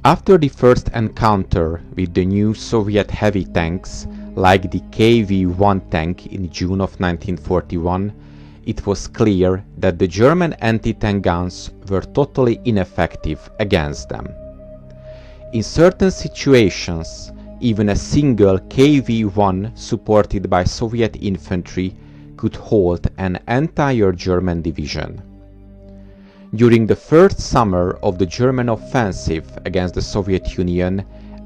After the first encounter with the new Soviet heavy tanks, like the KV-1 tank in June of 1941, it was clear that the German anti-tank guns were totally ineffective against them. In certain situations, even a single KV-1 supported by Soviet infantry could halt an entire German division. During the first summer of the German offensive against the Soviet Union,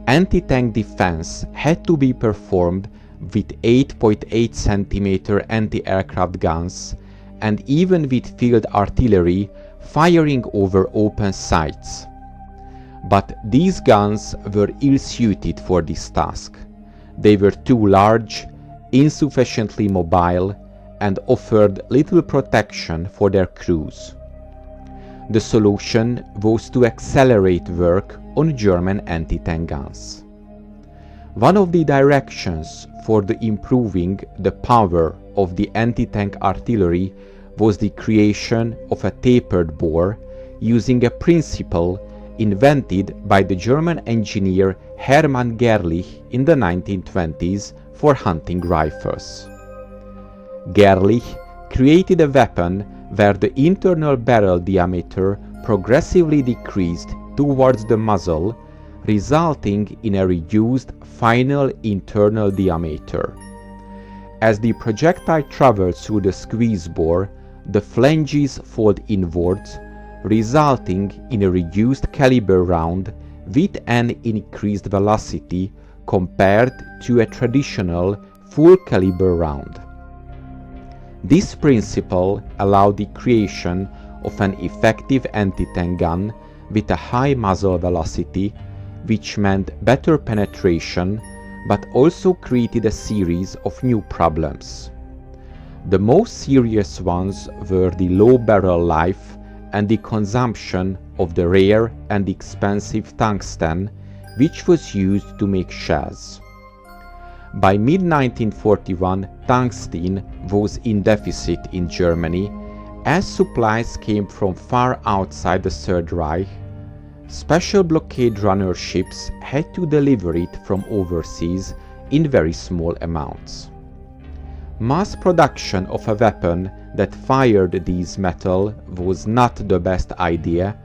anti-tank defense had to be performed with 8.8 cm anti-aircraft guns and even with field artillery firing over open sights. But these guns were ill-suited for this task. They were too large, insufficiently mobile, and offered little protection for their crews. The solution was to accelerate work on German anti-tank guns. One of the directions for improving the power of the anti-tank artillery was the creation of a tapered bore using a principle invented by the German engineer Hermann Gerlich in the 1920s for hunting rifles. Gerlich created a weapon where the internal barrel diameter progressively decreased towards the muzzle, resulting in a reduced final internal diameter. As the projectile traveled through the squeeze bore, the flanges fold inwards, resulting in a reduced caliber round with an increased velocity compared to a traditional full caliber round. This principle allowed the creation of an effective anti-tank gun with a high muzzle velocity, which meant better penetration, but also created a series of new problems. The most serious ones were the low barrel life and the consumption of the rare and expensive tungsten, which was used to make shells. By mid-1941, tungsten was in deficit in Germany, as supplies came from far outside the Third Reich. Special blockade runner ships had to deliver it from overseas in very small amounts. Mass production of a weapon that fired these metal was not the best idea,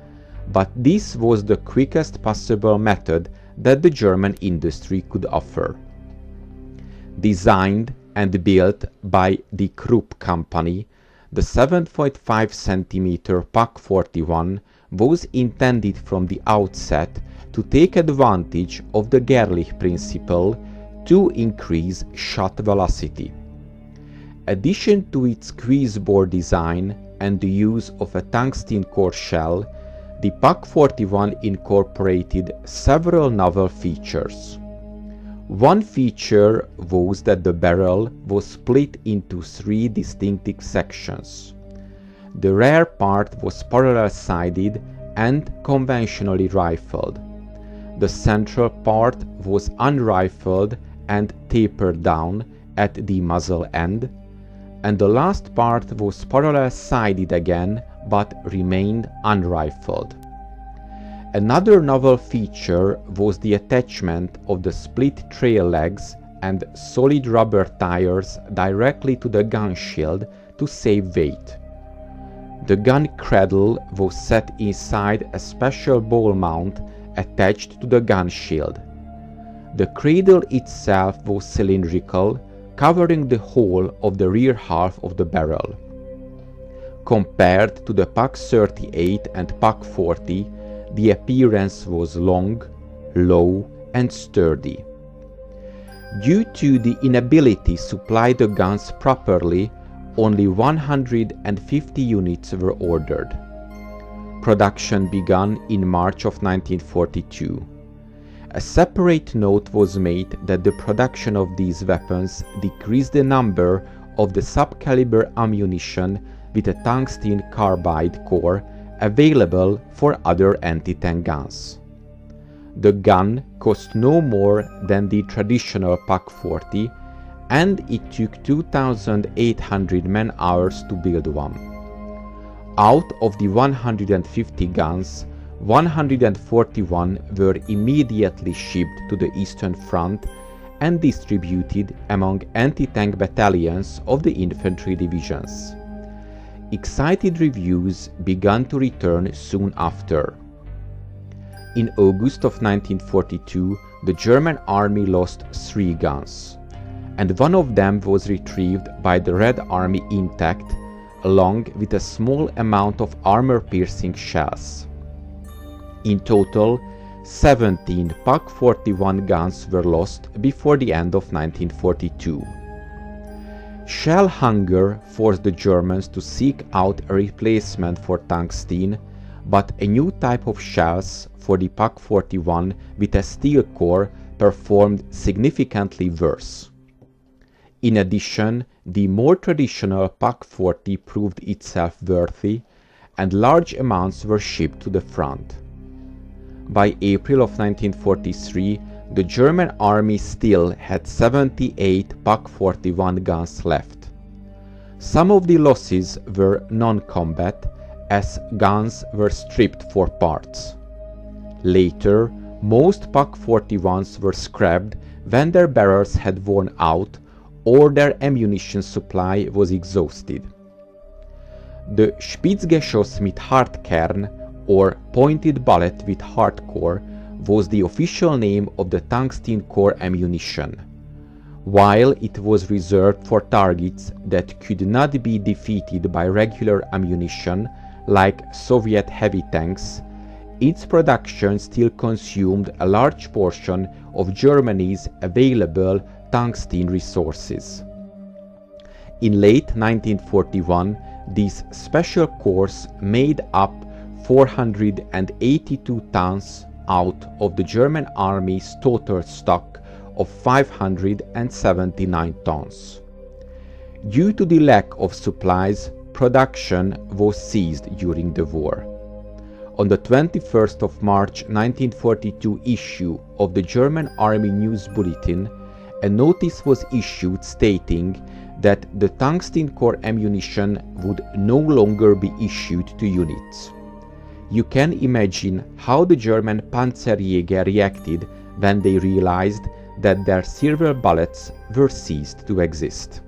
but this was the quickest possible method that the German industry could offer. Designed and built by the Krupp company, the 7.5 cm Pak 41 was intended from the outset to take advantage of the Gerlich principle to increase shot velocity. Addition to its squeeze bore design and the use of a tungsten core shell, the Pak 41 incorporated several novel features. One feature was that the barrel was split into three distinctive sections. The rear part was parallel-sided and conventionally rifled. The central part was unrifled and tapered down at the muzzle end, and the last part was parallel-sided again but remained unrifled. Another novel feature was the attachment of the split trail legs and solid rubber tires directly to the gun shield to save weight. The gun cradle was set inside a special ball mount attached to the gun shield. The cradle itself was cylindrical, covering the whole of the rear half of the barrel. Compared to the Pak 38 and Pak 40, the appearance was long, low, and sturdy. Due to the inability to supply the guns properly, only 150 units were ordered. Production began in March of 1942. A separate note was made that the production of these weapons decreased the number of the subcaliber ammunition with a tungsten carbide core available for other anti-tank guns. The gun cost no more than the traditional Pak 40, and it took 2,800 man-hours to build one. Out of the 150 guns, 141 were immediately shipped to the Eastern Front and distributed among anti-tank battalions of the infantry divisions. Excited reviews began to return soon after. In August of 1942, the German army lost 3 guns, and one of them was retrieved by the Red Army intact, along with a small amount of armor-piercing shells. In total, 17 PaK-41 guns were lost before the end of 1942. Shell hunger forced the Germans to seek out a replacement for tungsten, but a new type of shells for the PaK-41 with a steel core performed significantly worse. In addition, the more traditional PaK-40 proved itself worthy, and large amounts were shipped to the front. By April of 1943, the German army still had 78 PaK-41 guns left. Some of the losses were non-combat, as guns were stripped for parts. Later, most PaK-41s were scrapped when their barrels had worn out or their ammunition supply was exhausted. The Spitzgeschoss mit Hartkern, or pointed bullet with hard core, was the official name of the tungsten core ammunition. While it was reserved for targets that could not be defeated by regular ammunition, like Soviet heavy tanks, its production still consumed a large portion of Germany's available tungsten resources. In late 1941, these special cores made up 482 tons out of the German army's total stock of 579 tons. Due to the lack of supplies, production was ceased during the war. On the 21st of March 1942 issue of the German Army News Bulletin, a notice was issued stating that the tungsten core ammunition would no longer be issued to units. You can imagine how the German Panzerjäger reacted when they realized that their silver bullets were ceased to exist.